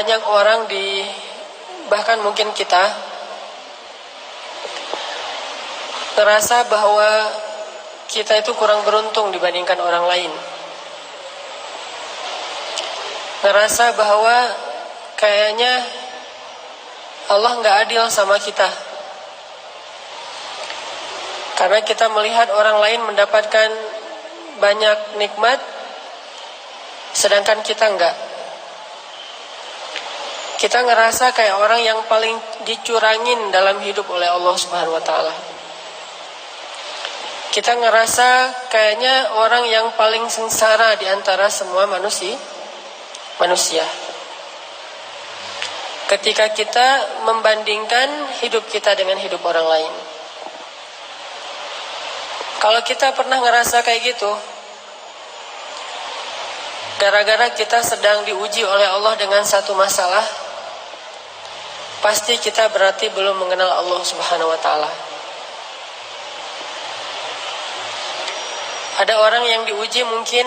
banyak orang bahkan mungkin kita ngerasa bahwa kita itu kurang beruntung dibandingkan orang lain. Ngerasa bahwa kayaknya Allah nggak adil sama kita. Karena kita melihat orang lain mendapatkan banyak nikmat, sedangkan kita enggak. Kita ngerasa kayak orang yang paling dicurangin dalam hidup oleh Allah Subhanahu wa taala. Kita ngerasa kayaknya orang yang paling sengsara di antara semua manusia. Ketika kita membandingkan hidup kita dengan hidup orang lain. Kalau kita pernah ngerasa kayak gitu, gara-gara kita sedang diuji oleh Allah dengan satu masalah, pasti kita berarti belum mengenal Allah Subhanahu wa taala. Ada orang yang diuji mungkin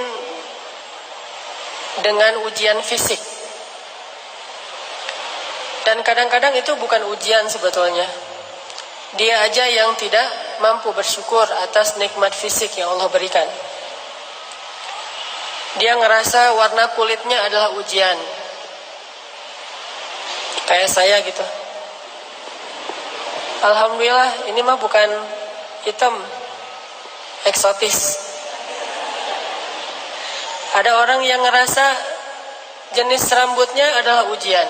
dengan ujian fisik. Dan kadang-kadang itu bukan ujian sebetulnya. Dia aja yang tidak mampu bersyukur atas nikmat fisik yang Allah berikan. Dia ngerasa warna kulitnya adalah ujian. Kayak saya gitu. Alhamdulillah ini mah bukan hitam, eksotis. Ada orang yang ngerasa jenis rambutnya adalah ujian.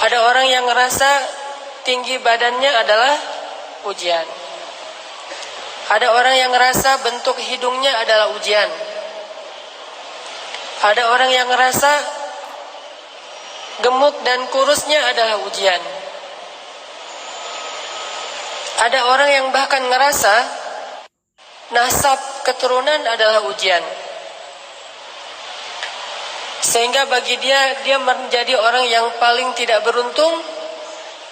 Ada orang yang ngerasa tinggi badannya adalah ujian. Ada orang yang ngerasa bentuk hidungnya adalah ujian. Ada orang yang ngerasa gemuk dan kurusnya adalah ujian. Ada orang yang bahkan ngerasa nasab keturunan adalah ujian. Sehingga bagi dia menjadi orang yang paling tidak beruntung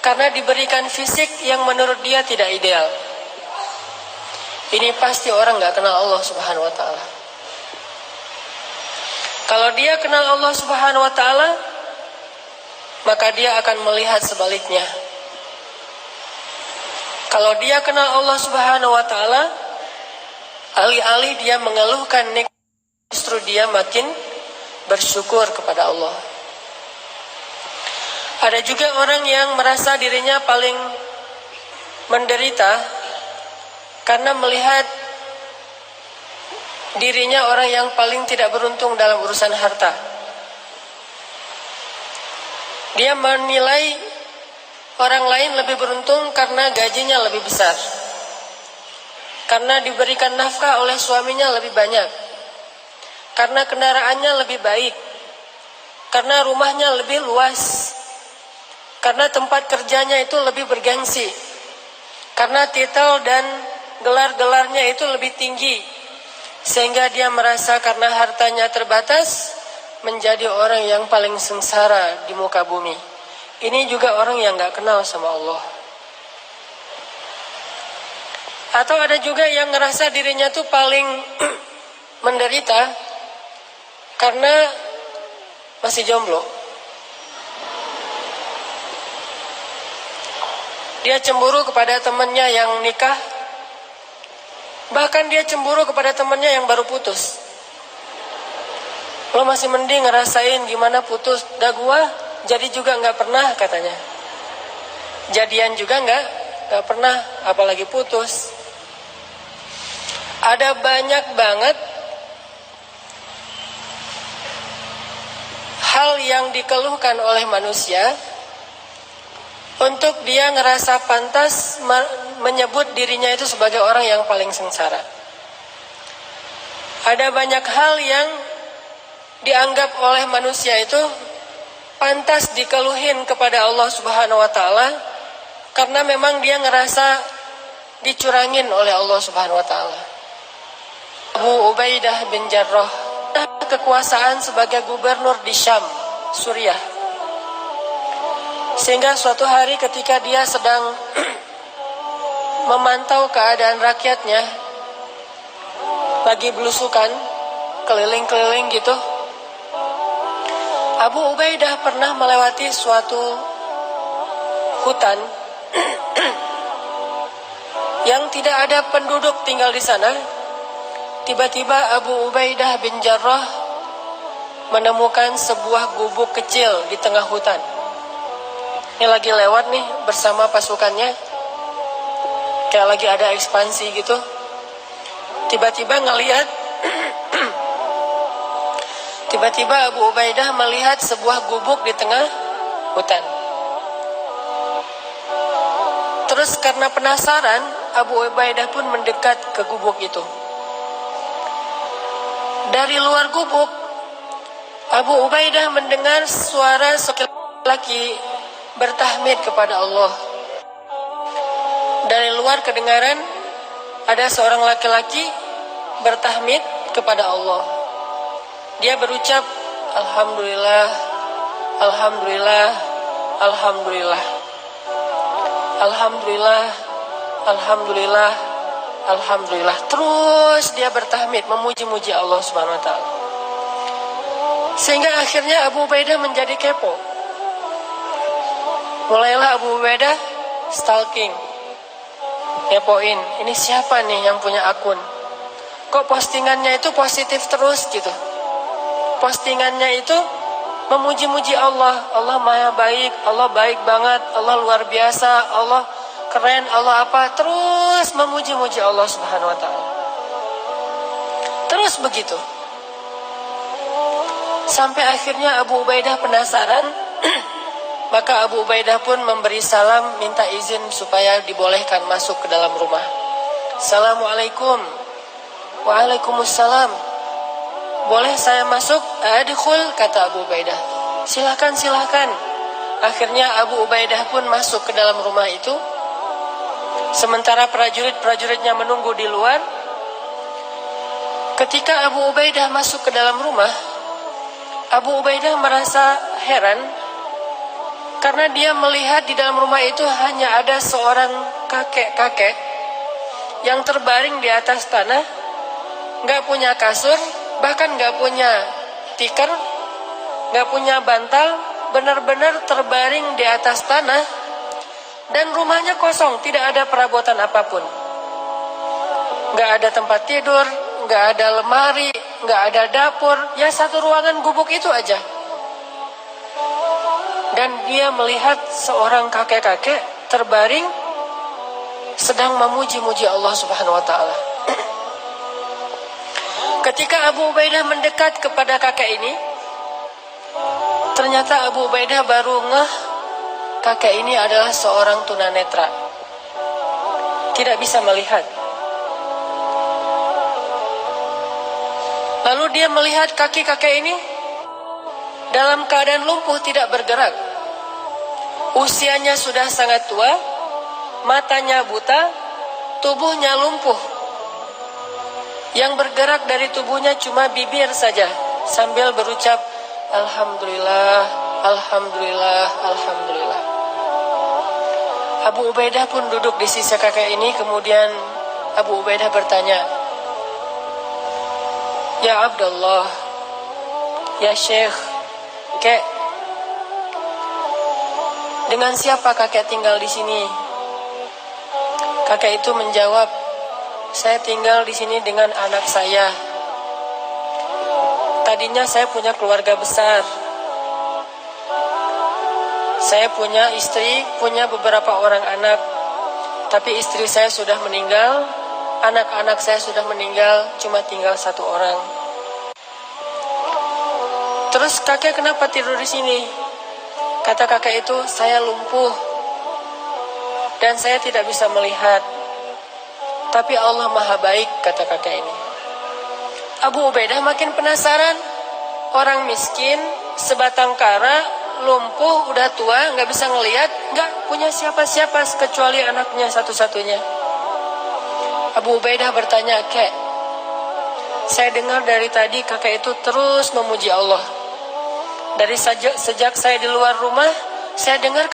karena diberikan fisik yang menurut dia tidak ideal. Ini pasti orang gak kenal Allah Subhanahu wa ta'ala. Kalau dia kenal Allah Subhanahu wa ta'ala, maka dia akan melihat sebaliknya. Kalau dia kenal Allah Subhanahu wa ta'ala, alih-alih dia mengeluhkan nikmat, justru dia makin bersyukur kepada Allah. Ada juga orang yang merasa dirinya paling menderita karena melihat dirinya orang yang paling tidak beruntung dalam urusan harta. Dia menilai orang lain lebih beruntung karena gajinya lebih besar, karena diberikan nafkah oleh suaminya lebih banyak, karena kendaraannya lebih baik, karena rumahnya lebih luas, karena tempat kerjanya itu lebih bergengsi, karena titel dan gelar-gelarnya itu lebih tinggi, sehingga dia merasa karena hartanya terbatas menjadi orang yang paling sengsara di muka bumi. Ini juga orang yang gak kenal sama Allah. Atau ada juga yang ngerasa dirinya tuh paling menderita karena masih jomblo. Dia cemburu kepada temannya yang nikah. Bahkan dia cemburu kepada temannya yang baru putus. Lo masih mending ngerasain gimana putus. Dah gua jadi juga gak pernah katanya. Jadian juga gak pernah, apalagi putus. Ada banyak banget hal yang dikeluhkan oleh manusia untuk dia ngerasa pantas menyebut dirinya itu sebagai orang yang paling sengsara. Ada banyak hal yang dianggap oleh manusia itu pantas dikeluhin kepada Allah Subhanahu wa ta'ala karena memang dia ngerasa dicurangin oleh Allah Subhanahu wa ta'ala. Abu Ubaidah bin Jarrah kekuasaan sebagai gubernur di Syam, Suriah. Sehingga suatu hari ketika dia sedang memantau keadaan rakyatnya, lagi belusukan, keliling-keliling gitu, Abu Ubaidah pernah melewati suatu hutan yang tidak ada penduduk tinggal di sana. Tiba-tiba Abu Ubaidah bin Jarrah menemukan sebuah gubuk kecil di tengah hutan. Ini lagi lewat nih bersama pasukannya, kayak lagi ada ekspansi gitu. Tiba-tiba Abu Ubaidah melihat sebuah gubuk di tengah hutan. Terus karena penasaran, Abu Ubaidah pun mendekat ke gubuk itu. Dari luar gubuk, Abu Ubaidah mendengar suara seorang laki bertahmid kepada Allah. Dari luar kedengaran ada seorang laki-laki bertahmid kepada Allah. Dia berucap, Alhamdulillah, Alhamdulillah, Alhamdulillah, Alhamdulillah, Alhamdulillah, Alhamdulillah. Terus dia bertahmid, memuji-muji Allah Subhanahu wa Ta'ala. Sehingga akhirnya Abu Ubaidah menjadi kepo. Mulailah Abu Ubaidah stalking, kepoin, ini siapa nih yang punya akun? Kok postingannya itu positif terus gitu? Postingannya itu memuji-muji Allah. Allah maha baik, Allah baik banget, Allah luar biasa, Allah keren, Allah apa. Terus memuji-muji Allah Subhanahu wa Ta'ala. Terus begitu. Sampai akhirnya Abu Ubaidah penasaran. Maka Abu Ubaidah pun memberi salam, minta izin supaya dibolehkan masuk ke dalam rumah. Assalamualaikum. Waalaikumsalam. Boleh saya masuk? Adkhul, kata Abu Ubaidah. Silakan, silakan. Akhirnya Abu Ubaidah pun masuk ke dalam rumah itu. Sementara prajurit-prajuritnya menunggu di luar. Ketika Abu Ubaidah masuk ke dalam rumah, Abu Ubaidah merasa heran karena dia melihat di dalam rumah itu hanya ada seorang kakek-kakek yang terbaring di atas tanah, nggak punya kasur, bahkan nggak punya tikar, nggak punya bantal, benar-benar terbaring di atas tanah, dan rumahnya kosong, tidak ada perabotan apapun, nggak ada tempat tidur, nggak ada lemari, nggak ada dapur, ya satu ruangan gubuk itu aja. Dan dia melihat seorang kakek-kakek terbaring sedang memuji-muji Allah Subhanahu wa Ta'ala. Ketika Abu Ubaidah mendekat kepada kakek ini, ternyata Abu Ubaidah baru ngeh kakek ini adalah seorang tunanetra, tidak bisa melihat. Lalu dia melihat kaki kakek ini dalam keadaan lumpuh, tidak bergerak. Usianya sudah sangat tua, matanya buta, tubuhnya lumpuh. Yang bergerak dari tubuhnya cuma bibir saja, sambil berucap, Alhamdulillah, Alhamdulillah, Alhamdulillah. Abu Ubaidah pun duduk di sisi kakek ini. Kemudian Abu Ubaidah bertanya, Ya Abdullah, Ya Syekh, Kek, dengan siapa kakek tinggal di sini? Kakek itu menjawab, saya tinggal di sini dengan anak saya. Tadinya saya punya keluarga besar. Saya punya istri, punya beberapa orang anak. Tapi istri saya sudah meninggal, anak-anak saya sudah meninggal, cuma tinggal satu orang. Terus kakek kenapa tidur di sini? Kata kakek itu, saya lumpuh dan saya tidak bisa melihat. Tapi Allah maha baik, kata kakek ini. Abu Ubaidah makin penasaran. Orang miskin, sebatang kara, lumpuh, udah tua, nggak bisa ngelihat, nggak punya siapa-siapa kecuali anaknya satu-satunya. Abu Ubaidah bertanya, Kek, saya dengar dari tadi kakek itu terus memuji Allah. Dari sejak saya di luar rumah, saya dengar